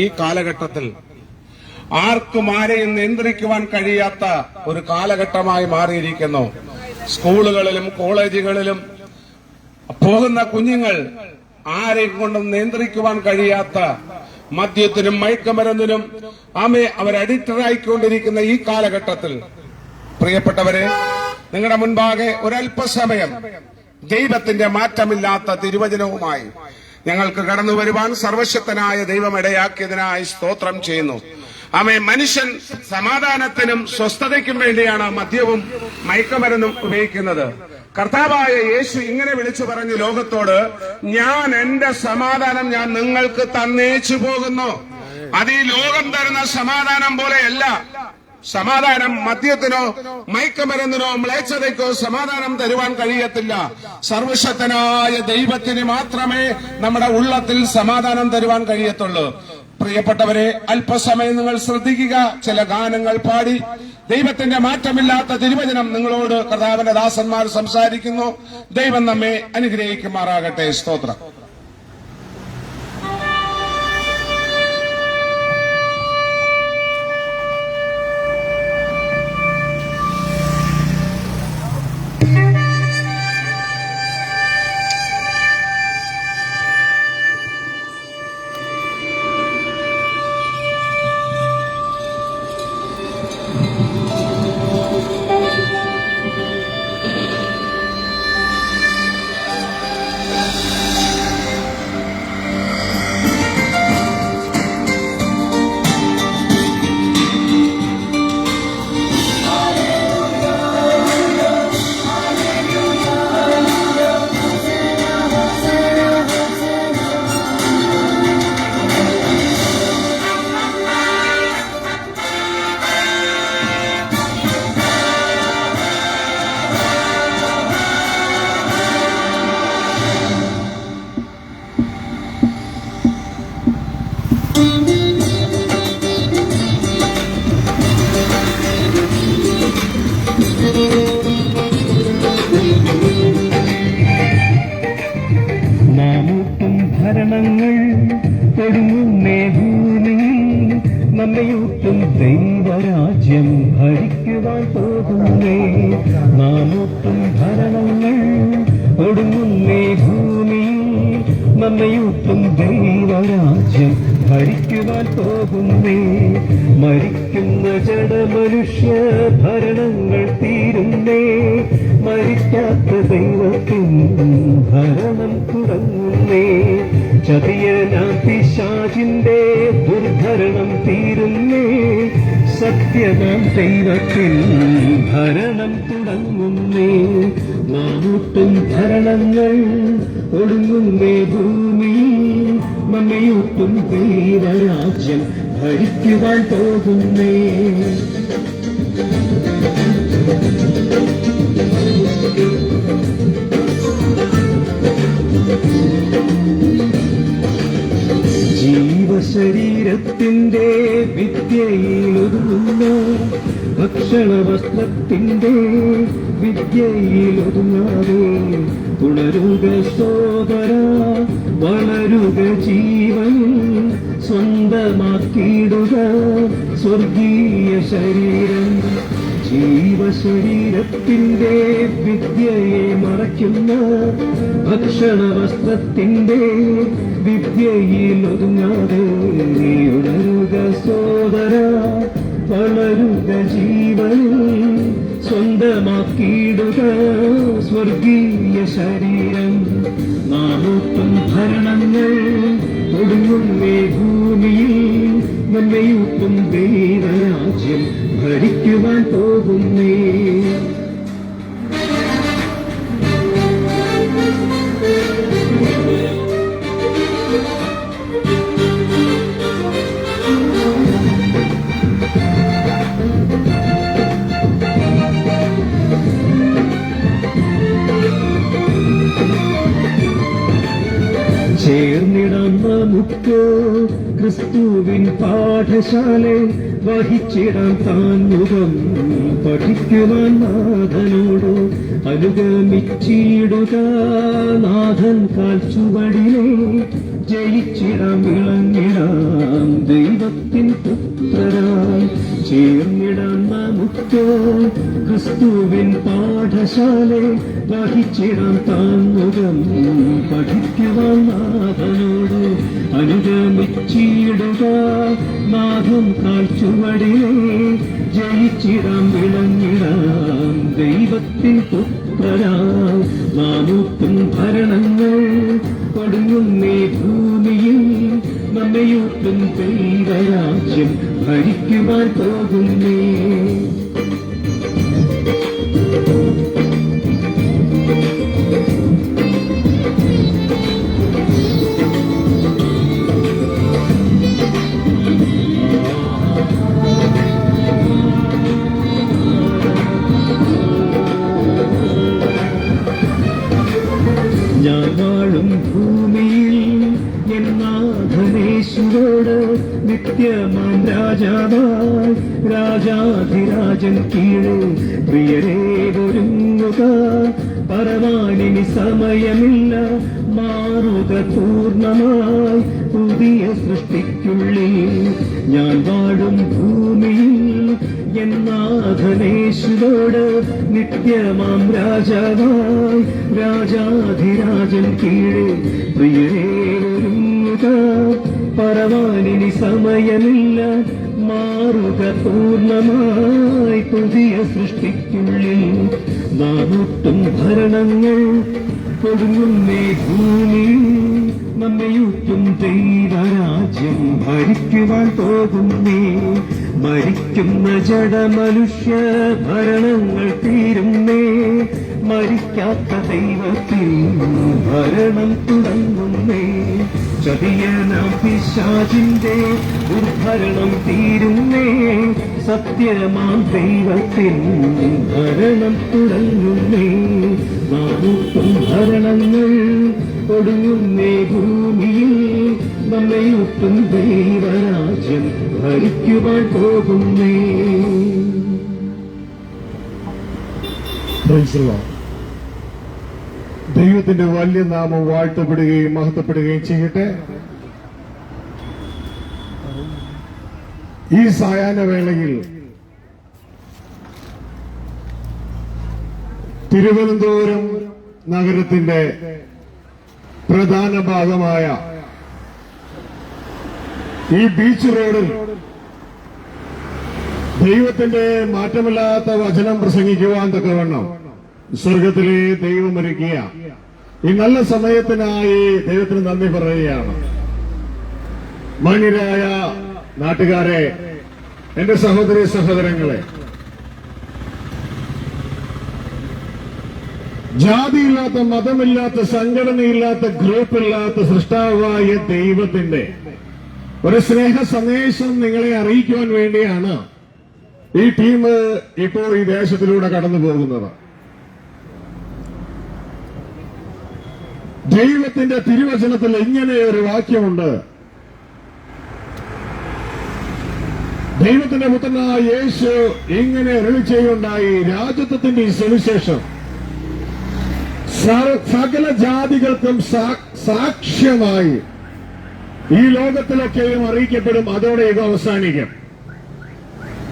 ഈ കാലഘട്ടത്തിൽ ആർക്കും ആരെയും നിയന്ത്രിക്കുവാൻ കഴിയാത്ത ഒരു കാലഘട്ടമായി മാറിയിരിക്കുന്നു. സ്കൂളുകളിലും കോളേജുകളിലും പോകുന്ന കുഞ്ഞുങ്ങൾ ആരെയും കൊണ്ടും നിയന്ത്രിക്കുവാൻ കഴിയാത്ത മദ്യത്തിനും മയക്കുമരുന്നിനും അവർ അഡിക്റ്റഡായിക്കൊണ്ടിരിക്കുന്ന ഈ കാലഘട്ടത്തിൽ പ്രിയപ്പെട്ടവരെ, നിങ്ങളുടെ മുൻപാകെ ഒരല്പസമയം ദൈവത്തിന്റെ മാറ്റമില്ലാത്ത തിരുവചനവുമായി ഞങ്ങൾക്ക് കടന്നു വരുവാൻ സർവശക്തനായ ദൈവം ഇടയാക്കിയതിനായി സ്തോത്രം ചെയ്യുന്നു. മനുഷ്യൻ സമാധാനത്തിനും സ്വസ്ഥതയ്ക്കും വേണ്ടിയാണ് മദ്യവും മയക്കുമരുന്നും ഉപയോഗിക്കുന്നത്. കർത്താവായ യേശു ഇങ്ങനെ വിളിച്ചു പറഞ്ഞു ലോകത്തോട്, ഞാൻ എന്റെ സമാധാനം ഞാൻ നിങ്ങൾക്ക് തന്നേച്ചു പോകുന്നു. അത് ഈ ലോകം തരുന്ന സമാധാനം പോലെയല്ല. സമാധാനം മദ്യത്തിനോ മയക്കുമരുന്നിനോ മ്ലേച്ഛതയ്ക്കോ സമാധാനം തരുവാൻ കഴിയത്തില്ല. സർവശക്തനായ ദൈവത്തിന് മാത്രമേ നമ്മുടെ ഉള്ളത്തിൽ സമാധാനം തരുവാൻ കഴിയത്തുള്ളൂ. പ്രിയപ്പെട്ടവരെ, അല്പസമയം നിങ്ങൾ ശ്രദ്ധിക്കുക. ചില ഗാനങ്ങൾ പാടി ദൈവത്തിന്റെ മാറ്റമില്ലാത്ത തിരുവചനം നിങ്ങളോട് കർത്താവിന്റെ ദാസന്മാർ സംസാരിക്കുന്നു. ദൈവം നമ്മെ അനുഗ്രഹിക്കുമാറാകട്ടെ. സ്തോത്രം. ഭരണങ്ങൾ കൊടുങ്ങുന്നേ ഭൂമിയിൽ നമ്മയൂട്ടും ദൈവരാജ്യം ഭരിക്കുവാൻ പോകുന്നേ. നാമൂട്ടും ഭരണങ്ങൾ കൊടുങ്ങുന്നേ ഭൂമിയിൽ നമ്മയൂട്ടും ദൈവരാജ്യം ഭരിക്കുവാൻ പോകുന്നേ. മരിക്കുന്ന ജഡമനുഷ്യ ഭരണങ്ങൾ തീരുന്നേ. മരിക്കാത്ത ദൈവത്തിൻ ഭരണം തുടങ്ങുന്നേ. ചതിയനാം പിശാചിന്റെ ദുർഭരണം തീരുന്നേ. സത്യനാം ദൈവത്തിൻ ഭരണം തുടങ്ങുന്നേ. നാമൂട്ടും ഭരണങ്ങൾ ഒടുങ്ങുന്നേ ഭൂമിയിൽ നമ്മയൂട്ടും ദൈവരാജ്യം ഭരിക്കുവാൻ പോകുന്നേ. ജീവശരീരത്തിന്റെ വിദ്യയിലൊതുങ്ങുന്ന ഭക്ഷണവസ്ത്രത്തിന്റെ വിദ്യയിലൊതുങ്ങാതെ തുടരുക സോദര, വളരുക ജീവനിൽ സ്വന്തമാക്കിയിടുക സ്വർഗീയ ശരീരം. ജീവശരീരത്തിന്റെ വിദ്യയെ മറയ്ക്കുന്ന ഭക്ഷണവസ്ത്രത്തിന്റെ വിദ്യയിൽ ഒതുങ്ങാതെ നീ ഉണരുക സോദര, വളരുക ജീവനിൽ സ്വന്തമാക്കിയിടുക സ്വർഗീയ ശരീരം. നാമൂട്ടും ഭരണങ്ങൾ ഒടുങ്ങുന്നേ ഭൂമിയിൽ നമ്മയൂട്ടും ദൈവരാജ്യം ഭരിക്കുവാൻ പോകുന്നേ. ചേർന്നിടാം നമുക്ക് ക്രിസ്തുവിൻ പാഠശാല, വഹിച്ചിടാം താൻ മുഖം പഠിക്കുവാൻ നാഥനോട് അനുഗമിച്ചിടുക. നാഥൻ കാൽച്ചുവടിലെ ജയിച്ചിടാം വിളങ്ങിടാം ദൈവത്തിൻ പുത്രരായി ചേർന്നിടാൻ നമുക്ക് ക്രിസ്തുവിൻ പാഠശാല വഹിച്ചിടാൻ താങ്ങുകം പഠിക്കുവാൻ നാഥനോട് അനുഗമിച്ചിടുക നാഥം കാൽച്ചുവടിയെ ജയിച്ചിടാം വിളങ്ങിടാം ദൈവത്തിൻ പുത്രരായി നാമൂത്തും ഭരണങ്ങൾ കൊടുങ്ങുന്നേ ഭൂമിയിൽ നമ്മയൂട്ടും ദൈവരാജ്യം ഭരിക്കുവാൻ പോകുന്നേ. ഞാൻ വാഴും ഭൂമിയിൽ എന്നാഥനേശ്വരോട് നിത്യമാം രാജാവായി രാജാധിരാജൻ കീഴ് പ്രിയരേ ഒരുങ്ങുക പറവാനിനി സമയമില്ല മാറുക പൂർണ്ണമായി പുതിയ സൃഷ്ടിക്കുള്ളിൽ ഞാൻ വാഴും ഭൂമിയിൽ എന്നാഥനേശ്വരോട് നിത്യമാം രാജാവായി രാജാധിരാജൻ കീഴ് പ്രിയരേ ഒരുങ്ങുക പറവാനിനി സമയമില്ല മാറുക പൂർണ്ണമായി പുതിയ സൃഷ്ടിക്കുള്ളിൽ നാമൂട്ടും ഭരണങ്ങൾ കൊടുങ്ങുന്നേ ഭൂമിയിൽ നമ്മയൂറ്റും ദൈവരാജ്യം ഭരിക്കുവാൻ പോകുന്നേ. മരിക്കുന്ന ജഡമനുഷ്യ ഭരണങ്ങൾ തീരുന്നേ മരിക്കാത്ത ദൈവത്തിൽ ഭരണം തുടങ്ങുന്നേ. ചതിയനാം പിശാചിന്റെ ദുർഭരണം തീരുന്നേ സത്യമാം ദൈവത്തിൽ ഭരണം തുടങ്ങുന്നേ. നാമൂത്തും ഭരണങ്ങൾ ഒടുങ്ങുന്നേ ഭൂമിയിൽ നമ്മയൂട്ടും ദൈവരാജ്യം ഭരിക്കുവാൻ പോകുന്നേ. ദൈവത്തിന്റെ വലിയ നാമം വാഴ്ത്തപ്പെടുകയും മഹത്വപ്പെടുകയും ചെയ്യട്ടെ. ഈ സായാഹ്ന വേളയിൽ തിരുവനന്തപുരം നഗരത്തിന്റെ പ്രധാന ഭാഗമായ ഈ ബീച്ച് റോഡിൽ ദൈവത്തിന്റെ മാറ്റമില്ലാത്ത വചനം പ്രസംഗിക്കുവാൻ തക്കവണ്ണം സ്വർഗത്തിലെ ദൈവമൊരുക്കിയ ഈ നല്ല സമയത്തിനായി ദൈവത്തിന് നന്ദി പറയുകയാണ്. മാന്യരായ നാട്ടുകാരെ, എന്റെ സഹോദരി സഹോദരങ്ങളെ, ജാതിയില്ലാത്ത മതമില്ലാത്ത സംഘടനയില്ലാത്ത ഗ്രൂപ്പില്ലാത്ത സൃഷ്ടാവായ ദൈവത്തിന്റെ ഒരു സ്നേഹ സന്ദേശം നിങ്ങളെ അറിയിക്കുവാൻ വേണ്ടിയാണ് ഈ ടീം ഇപ്പോൾ ഈ ദേശത്തിലൂടെ കടന്നു പോകുന്നത്. ദൈവത്തിന്റെ തിരുവചനത്തിൽ ഇങ്ങനെ ഒരു വാക്യമുണ്ട്. ദൈവത്തിന്റെ പുത്രനായ യേശു ഇങ്ങനെ അരുളി ചെയ്യുണ്ടായി, രാജത്വത്തിന്റെ ഈ സുവിശേഷം സകല ജാതികൾക്കും സാക്ഷ്യമായി ഈ ലോകത്തിലൊക്കെയും അറിയിക്കപ്പെടും. അതോടെ ഇത് അവസാനിക്കും.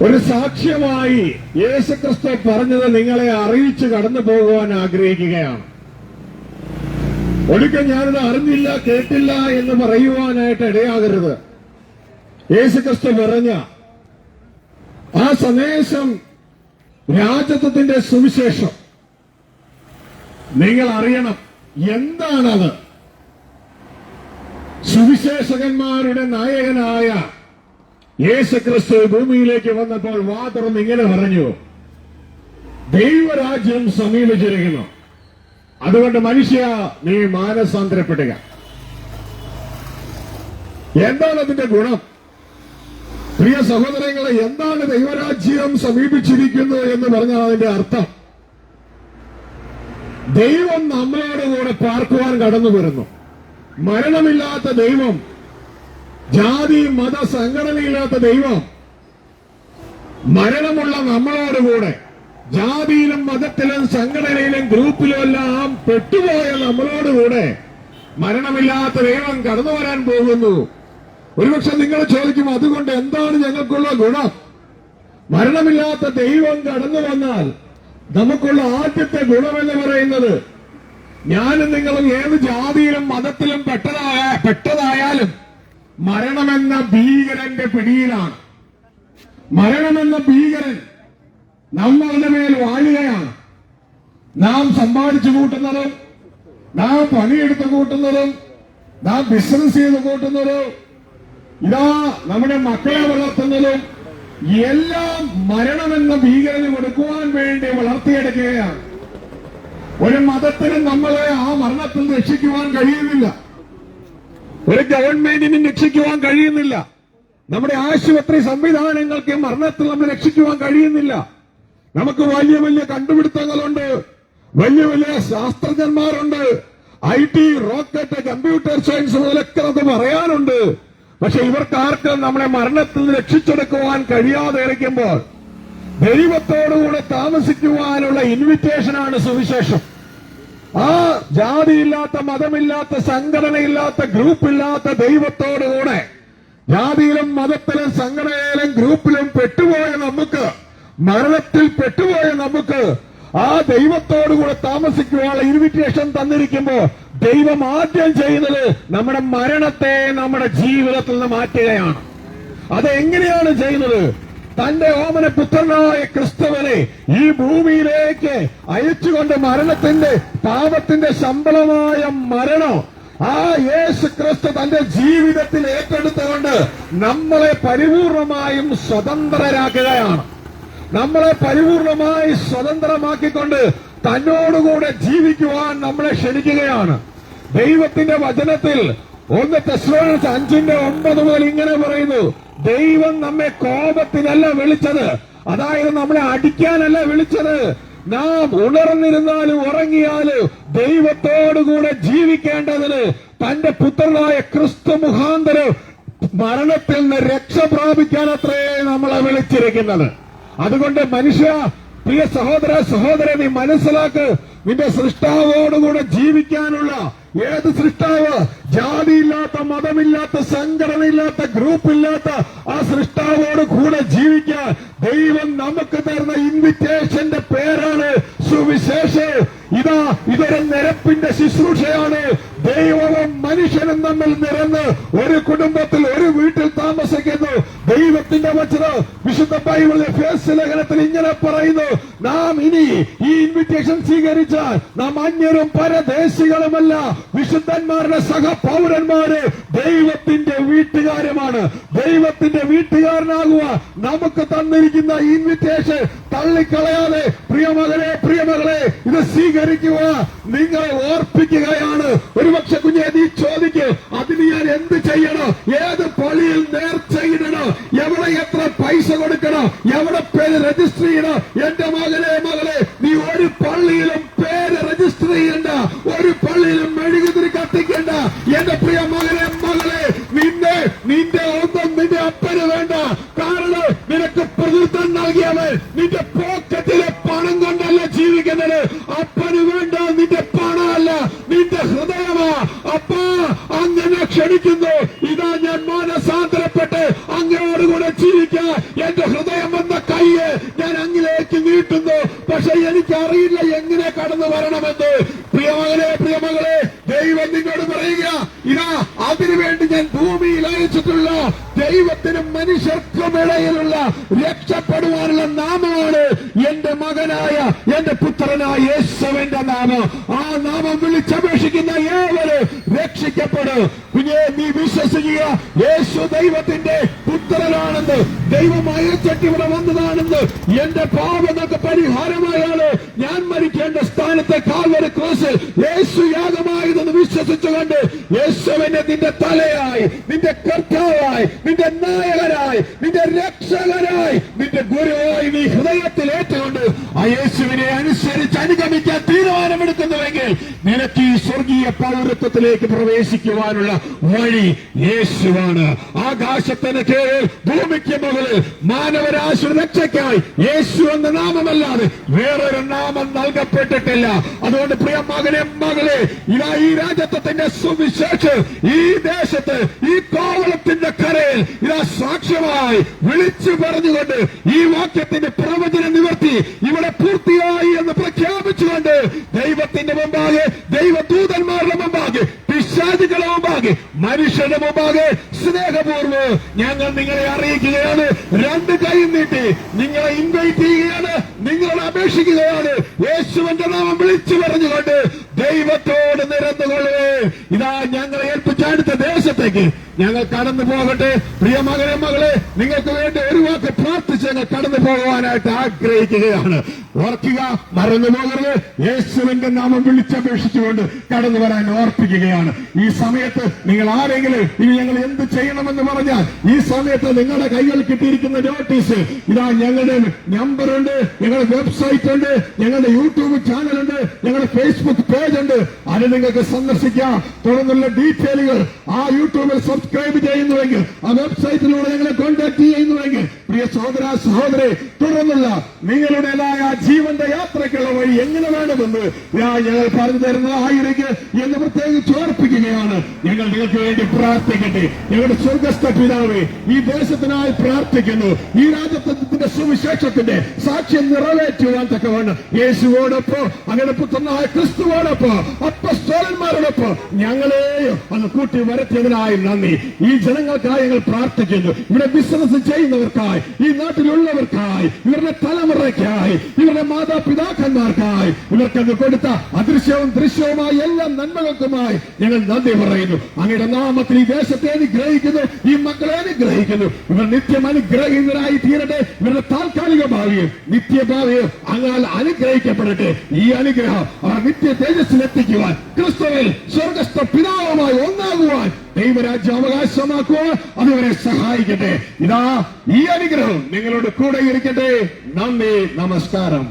ഒരു സാക്ഷ്യമായി യേശുക്രിസ്തു പറഞ്ഞത് നിങ്ങളെ അറിയിച്ച് കടന്നു പോകുവാൻ ആഗ്രഹിക്കുകയാണ്. ഒരിക്കൽ ഞാനിത് അറിഞ്ഞില്ല കേട്ടില്ല എന്ന് പറയുവാനായിട്ട് ഇടയാകരുത്. യേശുക്രിസ്തു പറഞ്ഞ ആ സന്ദേശം, രാജത്വത്തിന്റെ സുവിശേഷം നിങ്ങൾ അറിയണം. എന്താണത്? സുവിശേഷകന്മാരുടെ നായകനായ യേശുക്രിസ്തു ഭൂമിയിലേക്ക് വന്നപ്പോൾ വാ തുറന്ന് ഇങ്ങനെ പറഞ്ഞു, ദൈവരാജ്യം സമീപിച്ചിരിക്കുന്നു, അതുകൊണ്ട് മനുഷ്യ നീ മാനസാന്തരപ്പെടുക. എന്താണ് അതിന്റെ ഗുണം? പ്രിയ സഹോദരങ്ങളെ, എന്താണ് ദൈവരാജ്യം സമീപിച്ചിരിക്കുന്നു എന്ന് പറഞ്ഞാൽ അതിന്റെ അർത്ഥം, ദൈവം നമ്മളോട് കൂടെ പാർക്കുവാൻ കടന്നു വരുന്നു. മരണമില്ലാത്ത ദൈവം, ജാതി മത സംഘടനയില്ലാത്ത ദൈവം മരണമുള്ള നമ്മളോടുകൂടെ, ജാതിയിലും മതത്തിലും സംഘടനയിലും ഗ്രൂപ്പിലും എല്ലാം പെട്ടുപോയ നമ്മളോടുകൂടെ മരണമില്ലാത്ത ദൈവം കടന്നു വരാൻ പോകുന്നു. ഒരുപക്ഷെ നിങ്ങൾ ചോദിക്കും, അതുകൊണ്ട് എന്താണ് ഞങ്ങൾക്കുള്ള ഗുണം? മരണമില്ലാത്ത ദൈവം കടന്നു വന്നാൽ നമുക്കുള്ള ആദ്യത്തെ ഗുണമെന്ന് പറയുന്നത്, ഞാനും നിങ്ങളും ഏത് ജാതിയിലും മതത്തിലും പെട്ടതായാലും മരണമെന്ന ഭീകരന്റെ പിടിയിലാണ്. മരണമെന്ന ഭീകരൻ നമ്മളുടെ മേൽ വാഴുകയാണ്. നാം സമ്പാദിച്ചു കൂട്ടുന്നതും, നാം പണിയെടുത്ത് കൂട്ടുന്നതും, നാം ബിസിനസ് ചെയ്ത് കൂട്ടുന്നതും, ഇതാ നമ്മുടെ മക്കളെ വളർത്തുന്നതും എല്ലാം മരണമെന്ന ഭീകരന് കൊടുക്കുവാൻ വേണ്ടി വളർത്തിയെടുക്കുകയാണ്. ഒരു മതത്തിനും നമ്മളെ ആ മരണത്തിൽ രക്ഷിക്കുവാൻ കഴിയുന്നില്ല. ഒരു ഗവൺമെന്റിനും രക്ഷിക്കുവാൻ കഴിയുന്നില്ല. നമ്മുടെ ആശുപത്രി സംവിധാനങ്ങൾക്ക് മരണത്തിൽ നമ്മൾ രക്ഷിക്കുവാൻ കഴിയുന്നില്ല. നമുക്ക് വലിയ വലിയ കണ്ടുപിടുത്തങ്ങളുണ്ട്, വലിയ വലിയ ശാസ്ത്രജ്ഞന്മാരുണ്ട്, IT, റോക്കറ്റ്, കമ്പ്യൂട്ടർ സയൻസ് മുതലൊക്കെ അത് പറയാനുണ്ട്. പക്ഷെ ഇവർക്കാർക്കും നമ്മളെ മരണത്തിൽ രക്ഷിച്ചെടുക്കുവാൻ കഴിയാതെ ഇരിക്കുമ്പോൾ ദൈവത്തോടുകൂടെ താമസിക്കുവാനുള്ള ഇൻവിറ്റേഷനാണ് സുവിശേഷം. ആ ജാതിയില്ലാത്ത, മതമില്ലാത്ത, സംഘടനയില്ലാത്ത, ഗ്രൂപ്പില്ലാത്ത ദൈവത്തോടുകൂടെ ജാതിയിലും മതത്തിലും സംഘടനയിലും ഗ്രൂപ്പിലും പെട്ടുപോയ നമുക്ക്, മരണത്തിൽ പെട്ടുപോയ നമുക്ക് ആ ദൈവത്തോടുകൂടെ താമസിക്കുവാനുള്ള ഇൻവിറ്റേഷൻ തന്നിരിക്കുമ്പോ ദൈവം ആദ്യം ചെയ്യുന്നത് നമ്മുടെ മരണത്തെ നമ്മുടെ ജീവിതത്തിൽ നിന്ന് മാറ്റുകയാണ്. അതെങ്ങനെയാണ് ചെയ്യുന്നത്? തന്റെ ഓമന പുത്രനായ ക്രിസ്തുവിനെ ഈ ഭൂമിയിലേക്ക് അയച്ചുകൊണ്ട് മരണത്തിന്റെ, പാപത്തിന്റെ ശമ്പളമായ മരണം ആ യേശു ക്രിസ്തു തന്റെ ജീവിതത്തിൽ ഏറ്റെടുത്തുകൊണ്ട് നമ്മളെ പരിപൂർണമായും സ്വതന്ത്രരാക്കുകയാണ്. നമ്മളെ പരിപൂർണമായി സ്വതന്ത്രമാക്കിക്കൊണ്ട് തന്നോടുകൂടെ ജീവിക്കുവാൻ നമ്മളെ ക്ഷണിക്കുകയാണ്. ദൈവത്തിന്റെ വചനത്തിൽ 1 തെസ്സലോനിക്കർ 5:9 മുതൽ ഇങ്ങനെ പറയുന്നു, ദൈവം നമ്മെ കോപത്തിനല്ല വിളിച്ചത്, അതായത് നമ്മളെ അടിക്കാനല്ല വിളിച്ചത്. നാം ഉണർന്നിരുന്നാലും ഉറങ്ങിയാലും ദൈവത്തോടുകൂടെ ജീവിക്കേണ്ടതിന് തന്റെ പുത്രനായ ക്രിസ്തു മുഖാന്തരം മരണത്തിൽ നിന്ന് രക്ഷ പ്രാപിക്കാനത്രേ നമ്മളെ വിളിച്ചിരിക്കുന്നത്. അതുകൊണ്ട് മനുഷ്യ, പ്രിയ സഹോദര സഹോദരൻ, നീ മനസ്സിലാക്ക്, നിന്റെ സൃഷ്ടാവോടുകൂടെ ജീവിക്കാനുള്ള ഏത് സൃഷ്ടാവ്? ജാതിയില്ലാത്ത, മതമില്ലാത്ത, സംഘടനയില്ലാത്ത, ഗ്രൂപ്പില്ലാത്ത ആ സൃഷ്ടാവോട് കൂടെ ജീവിക്കാൻ ദൈവം നമുക്ക് തരുന്ന ഇൻവിറ്റേഷന്റെ പേരാണ് സുവിശേഷം. ഇതൊരു നിരപ്പിന്റെ ശുശ്രൂഷയാണ്. ദൈവവും മനുഷ്യനും തമ്മിൽ നിറന്ന് ഒരു കുടുംബത്തിൽ, ഒരു വീട്ടിൽ താമസിക്കുന്നു. ദൈവത്തിന്റെ വചനം വിശുദ്ധ ബൈബിളിലെ എഫേസ്യ ലേഖനത്തിൽ ഇങ്ങനെ പറയുന്നു, നാം ഇനി ഈ ഇൻവിറ്റേഷൻ സ്വീകരിച്ചാൽ നാം അന്യരും പരദേശികളുമല്ല, വിശുദ്ധന്മാരുടെ സഹപൗരന്മാര്, ദൈവത്തിന്റെ വീട്ടുകാരുമാണ്. ദൈവത്തിന്റെ വീട്ടുകാരനാകുക നമുക്ക് തന്നിരിക്കുന്ന ഇൻവിറ്റേഷൻ തള്ളിക്കളയാതെ പ്രിയമകനെ, പ്രിയമകളെ, ഇത് സ്വീകരിക്കുക, നിങ്ങളെ ഓർപ്പിക്കുകയാണ്. ഒരുപക്ഷെ കുഞ്ഞെ നീ ചോദിക്കും, അതിന് ഞാൻ എന്ത് ചെയ്യണം? ഏത് പള്ളിയിൽ നേർച്ചയിടണം? എവിടെ എത്ര പൈസ കൊടുക്കണം? എവിടെ പേര് രജിസ്റ്റർ ചെയ്യണം? എന്റെ മകനെ, മകളെ, നീ ഒരു പള്ളിയിലും പേര് രജിസ്റ്റർ ചെയ്യണ്ട, ഒരു പള്ളിയിലും മെഴുകുതിരി കത്തിക്കേണ്ട. എന്റെ പ്രിയ മകനെ, മകളെ, നിന്റെ ഒന്നും നിന്റെ അപ്പന് വേണ്ട. കാരണം നിനക്ക് പ്രതിത്വം നൽകിയവൻ നിന്റെ പോക്കറ്റിലെ പണം കൊണ്ടല്ല ജീവിക്കുന്നത്. അപ്പന് വേണ്ട നിന്റെ പണമല്ല, നിന്റെ ഹൃദയമാ. അപ്പാ, അങ്ങനെ ക്ഷണിക്കുന്നു, ഇതാ ഞാൻ മാനസാന്തരപ്പെട്ട് അങ്ങയോടുകൂടെ ജീവിക്കാൻ എന്റെ ഹൃദയം എന്ന കയ്യെ ഞാൻ അങ്ങിലേക്ക് നീട്ടുന്നു. പക്ഷെ എനിക്കറിയില്ല എങ്ങനെ കടന്നു വരണമെന്ന്. പ്രിയമകനെ, പ്രിയമകളെ, ദൈവം നിന്നോട് പറയുക, ഇതാ അതിനുവേണ്ടി ഞാൻ ഭൂമിയിൽ അയച്ചിട്ടുള്ള ദൈവത്തിനും മനുഷ്യർക്കും ഇടയിലുള്ള രക്ഷപ്പെടുവാനുള്ള നാമമാണ് എന്റെ മകനായ, എന്റെ പുത്രനായ യേശുവിന്റെ നാമം. ആ നാമം വിളിച്ചപേക്ഷിക്കുന്ന ഏവരും രക്ഷിക്കപ്പെടും. പിന്നെ നീ വിശ്വസിക്കുക, യേശു ദൈവത്തിന്റെ പുത്രനാണെന്ന്, ദൈവം അയച്ചിട്ട് ഇവിടെ വന്നതാണെന്ന്, എന്റെ പാപങ്ങൾക്ക് പരിഹാരമായാണ് ഞാൻ മരിക്കേണ്ട സ്ഥാനത്തെ കാൽവരി ക്രൂശിൽ യേശു യാഗമായതെന്ന് വിശ്വസിച്ചുകൊണ്ട് യേശുവിനെ നിന്റെ തലയായി, നിന്റെ കർത്താവായി, നിന്റെ നായകനായി, നിന്റെ രക്ഷകനായി, നിന്റെ ഗുരുവായി നീ ഹൃദയത്തിൽ ഏറ്റുകൊണ്ട് ആ യേശുവിനെ അനുസരിച്ച് അനുഗമിക്കാൻ തീരുമാനമെടുക്കുന്നുവെങ്കിൽ നിനക്ക് ഈ സ്വർഗീയ പൗരത്വത്തിലേക്ക് പ്രവേശിക്കുവാനുള്ള വഴി യേശുവാണ്. ആകാശത്തിന് കീഴിൽ ഭൂമിക്ക് മുകളിൽ മാനവരാശി രക്ഷയ്ക്കായി യേശു എന്ന നാമമല്ലാതെ വേറൊരു നാമം നൽകപ്പെട്ടിട്ടില്ല. അതുകൊണ്ട് പ്രിയ മകനെ മകളെ, ഇതാ ഈ രാജ്യത്വത്തിന്റെ സുവിശേഷം ഈ ദേശത്ത് ഈ കോവളത്തിന്റെ കരയിൽ ഇതാ സാക്ഷ്യമായി വിളിച്ചു പറഞ്ഞുകൊണ്ട് ഈ വാക്യത്തിന്റെ പ്രവചന നിവർത്തി ഇവിടെ പൂർത്തിയായി എന്ന് പ്രഖ്യാപിച്ചുകൊണ്ട് ദൈവത്തിന്റെ മുമ്പാകെ, ദൈവദൂതന്മാരുടെ മുമ്പാകെ, പിശാചുകളുടെ മുമ്പാകെ, മനുഷ്യരുടെ മുമ്പാകെ സ്നേഹപൂർവ്വം ഞങ്ങൾ നിങ്ങളെ അറിയിക്കുകയാണ്. രണ്ട് കൈ നീട്ടി നിങ്ങളെ ഇൻവൈറ്റ് ചെയ്യുകയാണ്, നിങ്ങളോട് അപേക്ഷിക്കുകയാണ്. യേശുവിന്റെ നാമം വിളിച്ചു പറഞ്ഞുകൊണ്ട് ദൈവത്തോട് നിരന്നുകൊള്ളുവേ. ഇതാ ഞങ്ങളെ ഏൽപ്പിച്ച അടുത്ത ദേശത്തേക്ക് ഞങ്ങൾ കടന്നു പോകട്ടെ. പ്രിയ മകനെ മകളെ, നിങ്ങൾക്ക് വേണ്ടി ഒരു വാക്ക് പ്രാർത്ഥിച്ച് ഞങ്ങൾ കടന്നു പോകുവാനായിട്ട് ആഗ്രഹിക്കുകയാണ്. ഓർക്കുക, മറന്നു പോകരുത്. യേശുവിന്റെ നാമം വിളിച്ചപേക്ഷിച്ചുകൊണ്ട് കടന്നു വരാൻ ഓർപ്പിക്കുകയാണ്. ഈ സമയത്ത് നിങ്ങൾ ആരെങ്കിലും ഇനി ഞങ്ങൾ എന്ത് ചെയ്യണമെന്ന് പറഞ്ഞാൽ, ഈ സമയത്ത് നിങ്ങളുടെ കൈകൾ കിട്ടിയിരിക്കുന്ന നോട്ടീസ് ഇതാ ഞങ്ങളുടെ നമ്പറുണ്ട്, ഞങ്ങളുടെ വെബ്സൈറ്റ് ഉണ്ട്, ഞങ്ങളുടെ യൂട്യൂബ് ചാനലുണ്ട്, ഞങ്ങളുടെ ഫേസ്ബുക്ക് പേജ് ഉണ്ട്. അത് നിങ്ങൾക്ക് സന്ദർശിക്കാം. തുടർന്നുള്ള ഡീറ്റെയിലുകൾ ആ യൂട്യൂബിൽ സബ്സ്ക്രൈബ് ചെയ്യുന്നുവെങ്കിൽ, ആ വെബ്സൈറ്റിലൂടെ ഞങ്ങളെ കോൺടാക്ട് ചെയ്യുന്നുവെങ്കിൽ, പ്രിയ സഹോദര സഹോദരി, തുടർന്നുള്ള നിങ്ങളുടേതായ ജീവന്റെ യാത്രയ്ക്കുള്ള വഴി എങ്ങനെ വേണമെന്ന് ഞങ്ങൾ പറഞ്ഞു തരുന്നതായിരിക്കും എന്ന് പ്രത്യേകിച്ച് ഓർപ്പിക്കുകയാണ്. ഞങ്ങൾ നിങ്ങൾക്ക് വേണ്ടി പ്രാർത്ഥിക്കട്ടെ. ഞങ്ങളുടെ സ്വർഗസ്ഥ പിതാവേ, ഈ ദേശത്തിനായി പ്രാർത്ഥിക്കുന്നു. ഈ രാജ്യത്തിന്റെ സുവിശേഷത്തിന്റെ സാക്ഷ്യം നിറവേറ്റുവാൻ തക്കവണ്ണം യേശുവോടൊപ്പം അങ്ങനെ പുത്രനായ ക്രിസ്തുവോടൊപ്പം അപ്പസ്തോലന്മാരോടൊപ്പം ഞങ്ങളെയും അന്ന് കൂട്ടി വരത്തിയതിനായി നന്ദി. ഈ ജനങ്ങൾക്കായി ഞങ്ങൾ പ്രാർത്ഥിക്കുന്നു. ഇവിടെ ബിസിനസ് ചെയ്യുന്നവർക്കായി, ഈ നാട്ടിലുള്ളവർക്കായി, ഇവരുടെ തലമുറയ്ക്കായി, ഇവരുടെ മാതാപിതാക്കന്മാർക്കായി, ഇവർക്കത് കൊടുത്ത അദൃശ്യവും ദൃശ്യവുമായ എല്ലാ നന്മകൾക്കുമായി ഞങ്ങൾ നന്ദി പറയുന്നു. അങ്ങയുടെ നാമത്തിൽ ഈ ദേശത്തെ അനുഗ്രഹിക്കുന്നു, ഈ മക്കളെ അനുഗ്രഹിക്കുന്നു. ഇവർ നിത്യം അനുഗ്രഹീതരായി തീരട്ടെ. ഇവരുടെ താൽക്കാലിക ഭാവിയും നിത്യഭാവിയും അങ്ങാൽ അനുഗ്രഹിക്കപ്പെടട്ടെ. ഈ അനുഗ്രഹം അവർ നിത്യ തേജസ്സിലെത്തിക്കുവാൻ, ക്രിസ്തുവിൽ സ്വർഗസ്ഥ പിതാവുമായി ഒന്നാകുവാൻ, ദൈവരാജ്യം അവകാശമാക്കുവാൻ അതുവരെ സഹായിക്കട്ടെ. ഇതാ ഈ അനുഗ്രഹം നിങ്ങളുടെ കൂടെ ഇരിക്കട്ടെ. നന്ദി, നമസ്കാരം.